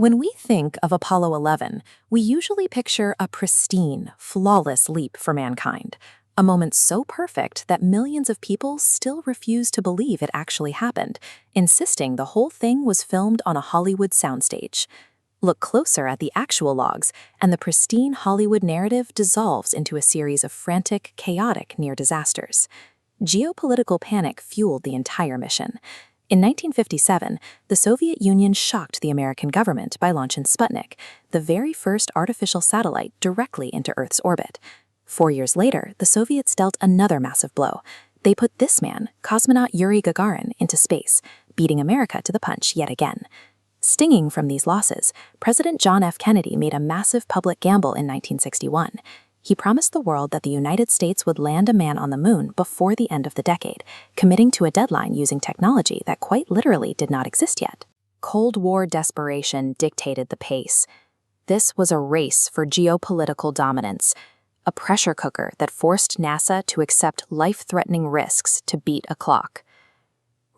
When we think of Apollo 11, we usually picture a pristine, flawless leap for mankind, a moment so perfect that millions of people still refuse to believe it actually happened, insisting the whole thing was filmed on a Hollywood soundstage. Look closer at the actual logs, and the pristine Hollywood narrative dissolves into a series of frantic, chaotic near disasters. Geopolitical panic fueled the entire mission. In 1957, the Soviet Union shocked the American government by launching Sputnik, the very first artificial satellite directly into Earth's orbit. 4 years later, the Soviets dealt another massive blow. They put this man, cosmonaut Yuri Gagarin, into space, beating America to the punch yet again. Stinging from these losses, President John F. Kennedy made a massive public gamble in 1961. He promised the world that the United States would land a man on the moon before the end of the decade, committing to a deadline using technology that quite literally did not exist yet. Cold War desperation dictated the pace. This was a race for geopolitical dominance, a pressure cooker that forced NASA to accept life-threatening risks to beat a clock.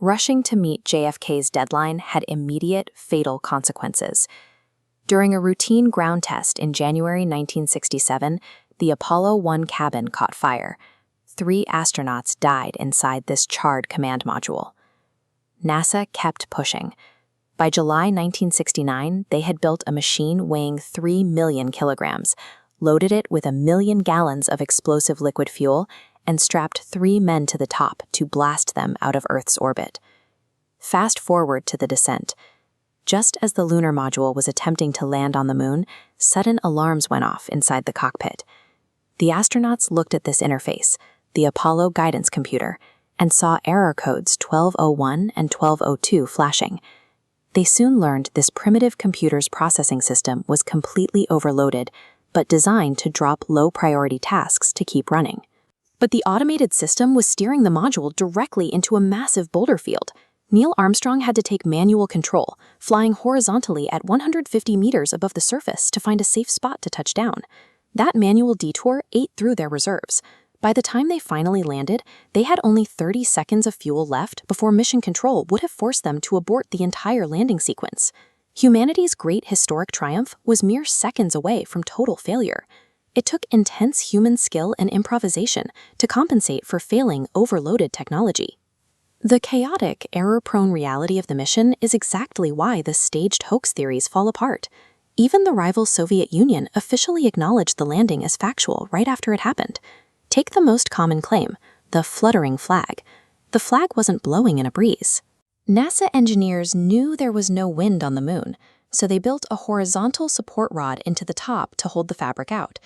Rushing to meet JFK's deadline had immediate, fatal consequences. During a routine ground test in January 1967, the Apollo 1 cabin caught fire. 3 astronauts died inside this charred command module. NASA kept pushing. By July 1969, they had built a machine weighing 3 million kilograms, loaded it with 1 million gallons of explosive liquid fuel, and strapped 3 men to the top to blast them out of Earth's orbit. Fast forward to the descent. Just as the lunar module was attempting to land on the moon, sudden alarms went off inside the cockpit. The astronauts looked at this interface, the Apollo guidance computer, and saw error codes 1201 and 1202 flashing. They soon learned this primitive computer's processing system was completely overloaded, but designed to drop low-priority tasks to keep running. But the automated system was steering the module directly into a massive boulder field. Neil Armstrong had to take manual control, flying horizontally at 150 meters above the surface to find a safe spot to touch down. That manual detour ate through their reserves. By the time they finally landed, they had only 30 seconds of fuel left before mission control would have forced them to abort the entire landing sequence. Humanity's great historic triumph was mere seconds away from total failure. It took intense human skill and improvisation to compensate for failing overloaded technology. The chaotic, error-prone reality of the mission is exactly why the staged hoax theories fall apart. Even the rival Soviet Union officially acknowledged the landing as factual right after it happened. Take the most common claim, the fluttering flag. The flag wasn't blowing in a breeze. NASA engineers knew there was no wind on the moon, so they built a horizontal support rod into the top to hold the fabric out.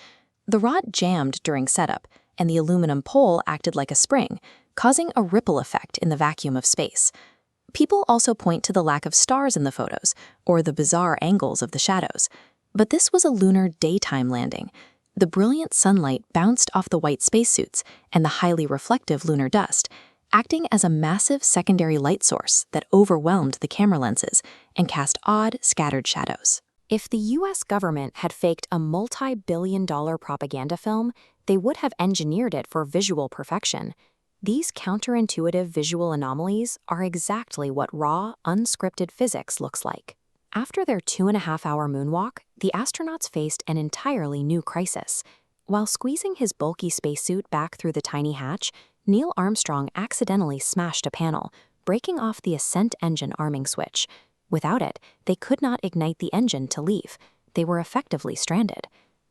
The rod jammed during setup, and the aluminum pole acted like a spring, causing a ripple effect in the vacuum of space. People also point to the lack of stars in the photos, or the bizarre angles of the shadows. But this was a lunar daytime landing. The brilliant sunlight bounced off the white spacesuits and the highly reflective lunar dust, acting as a massive secondary light source that overwhelmed the camera lenses and cast odd, scattered shadows. If the US government had faked a multi-billion-dollar propaganda film, they would have engineered it for visual perfection. These counterintuitive visual anomalies are exactly what raw, unscripted physics looks like. After their 2.5-hour moonwalk, the astronauts faced an entirely new crisis. While squeezing his bulky spacesuit back through the tiny hatch, Neil Armstrong accidentally smashed a panel, breaking off the ascent engine arming switch. Without it, they could not ignite the engine to leave. They were effectively stranded.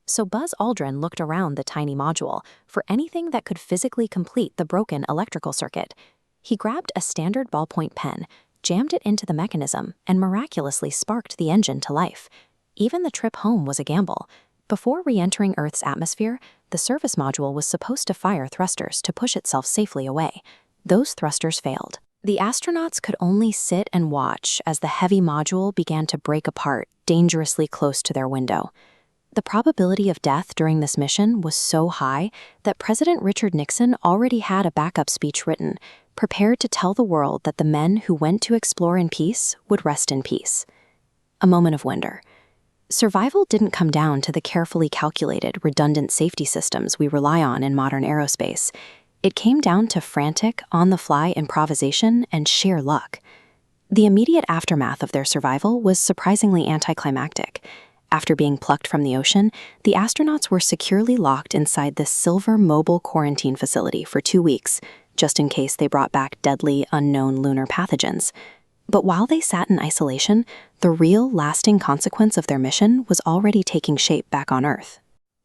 So Buzz Aldrin looked around the tiny module for anything that could physically complete the broken electrical circuit. He grabbed a standard ballpoint pen, jammed it into the mechanism, and miraculously sparked the engine to life. Even the trip home was a gamble. Before re-entering Earth's atmosphere, the service module was supposed to fire thrusters to push itself safely away. Those thrusters failed. The astronauts could only sit and watch as the heavy module began to break apart dangerously close to their window. The probability of death during this mission was so high that President Richard Nixon already had a backup speech written, prepared to tell the world that the men who went to explore in peace would rest in peace. A moment of wonder. Survival didn't come down to the carefully calculated, redundant safety systems we rely on in modern aerospace. It came down to frantic, on-the-fly improvisation and sheer luck. The immediate aftermath of their survival was surprisingly anticlimactic. After being plucked from the ocean, the astronauts were securely locked inside this silver mobile quarantine facility for 2 weeks, just in case they brought back deadly, unknown lunar pathogens. But while they sat in isolation, the real, lasting consequence of their mission was already taking shape back on Earth.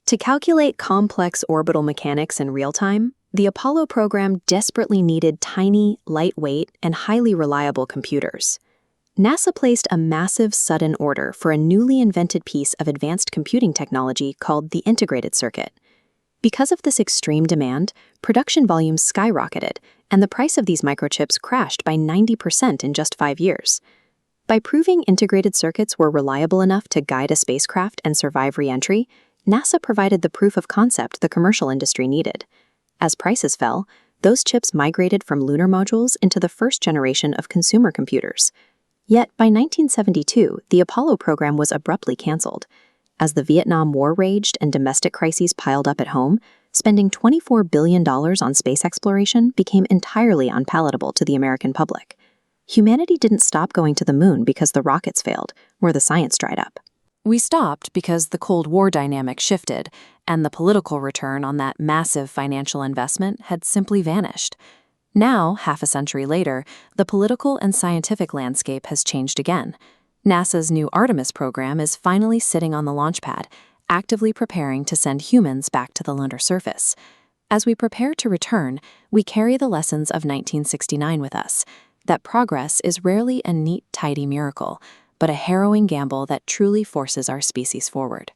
To calculate complex orbital mechanics in real time, the Apollo program desperately needed tiny, lightweight, and highly reliable computers. NASA placed a massive sudden order for a newly invented piece of advanced computing technology called the integrated circuit. Because of this extreme demand, production volumes skyrocketed, and the price of these microchips crashed by 90% in just 5 years. By proving integrated circuits were reliable enough to guide a spacecraft and survive re-entry, NASA provided the proof of concept the commercial industry needed. As prices fell, those chips migrated from lunar modules into the first generation of consumer computers. Yet by 1972, the Apollo program was abruptly canceled. As the Vietnam War raged and domestic crises piled up at home, spending $24 billion on space exploration became entirely unpalatable to the American public. Humanity didn't stop going to the moon because the rockets failed, or the science dried up. We stopped because the Cold War dynamic shifted, and the political return on that massive financial investment had simply vanished. Now, half a century later, the political and scientific landscape has changed again. NASA's new Artemis program is finally sitting on the launch pad, actively preparing to send humans back to the lunar surface. As we prepare to return, we carry the lessons of 1969 with us, that progress is rarely a neat, tidy miracle, but a harrowing gamble that truly forces our species forward.